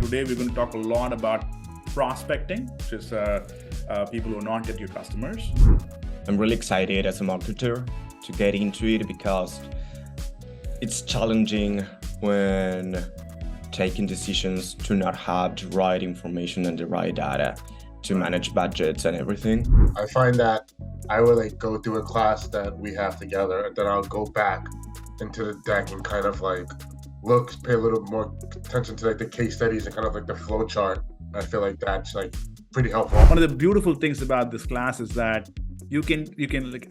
today we're going to talk a lot about prospecting, which is people who are not yet your customers. I'm really excited as a marketer to get into it because it's challenging when taking decisions to not have the right information and the right data to manage budgets and everything. I find that I would go through a class that we have together, and then I'll go back into the deck and kind of pay a little more attention to the case studies and kind of the flow chart. I feel like that's pretty helpful. One of the beautiful things about this class is that you can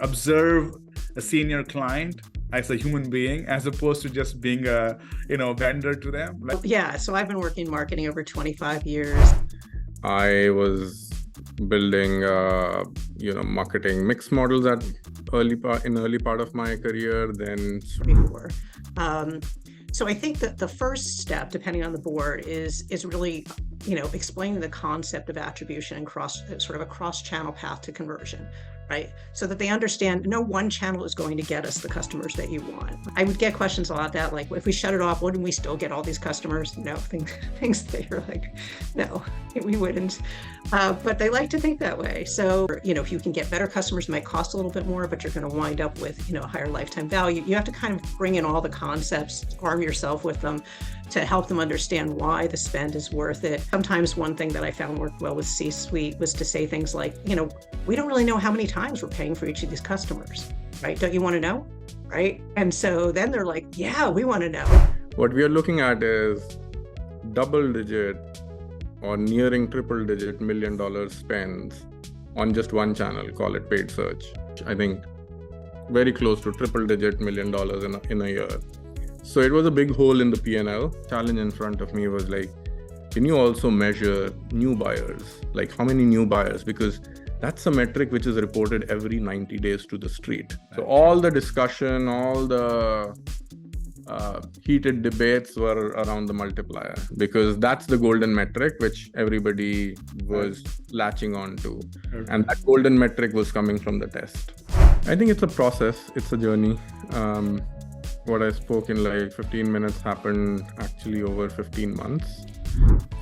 observe a senior client as a human being, as opposed to just being a vendor to them. Yeah, so I've been working in marketing over 25 years. I was building marketing mix models at early part of my career then before. So I think that the first step, depending on the board, is really explaining the concept of attribution and a cross-channel path to conversion, right? So that they understand no one channel is going to get us the customers that you want. I would get questions a lot that if we shut it off, wouldn't we still get all these customers? No, things that are no, we wouldn't. But they like to think that way. So, if you can get better customers, it might cost a little bit more, but you're going to wind up with, a higher lifetime value. You have to kind of bring in all the concepts, arm yourself with them to help them understand why the spend is worth it. Sometimes one thing that I found worked well with C-suite was to say things like, we don't really know how many times we're paying for each of these customers, right? Don't you want to know, right? And so then they're like, yeah, we want to know. What we are looking at is double-digit or nearing triple-digit $1 million spends on just one channel, call it paid search. I think very close to triple-digit $1 million in a year. So it was a big hole in the P&L. Challenge in front of me was can you also measure new buyers? How many new buyers? Because that's a metric which is reported every 90 days to the street. So all the discussion, all the heated debates were around the multiplier, because that's the golden metric which everybody was latching on to. And that golden metric was coming from the test. I think it's a process, it's a journey. What I spoke in 15 minutes happened actually over 15 months.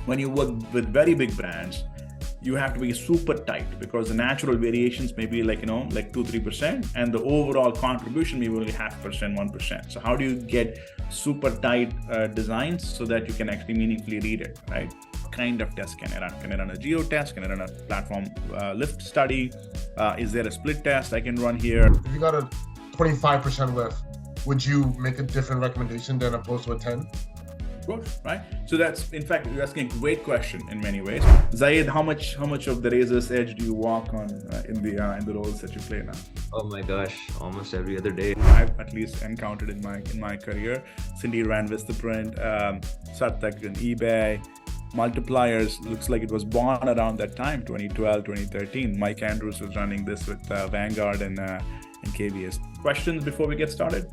When you work with very big brands, you have to be super tight, because the natural variations may be 2-3%, and the overall contribution may be only 0.5%, 1%. So how do you get super tight designs so that you can actually meaningfully read it, right? What kind of test can I run? Can I run a geo test? Can I run a platform lift study? Is there a split test I can run here? If you got a 25% lift, would you make a different recommendation than opposed to a 10? Right? So that's, in fact, you're asking a great question in many ways. Zaid, how much of the razor's edge do you walk on in the roles that you play now? Oh my gosh, almost every other day. I've at least encountered in my career. Cindy ran Vistaprint, Sarthak in eBay. Multipliers looks like it was born around that time, 2012, 2013. Mike Andrews was running this with Vanguard and KVS. Questions before we get started?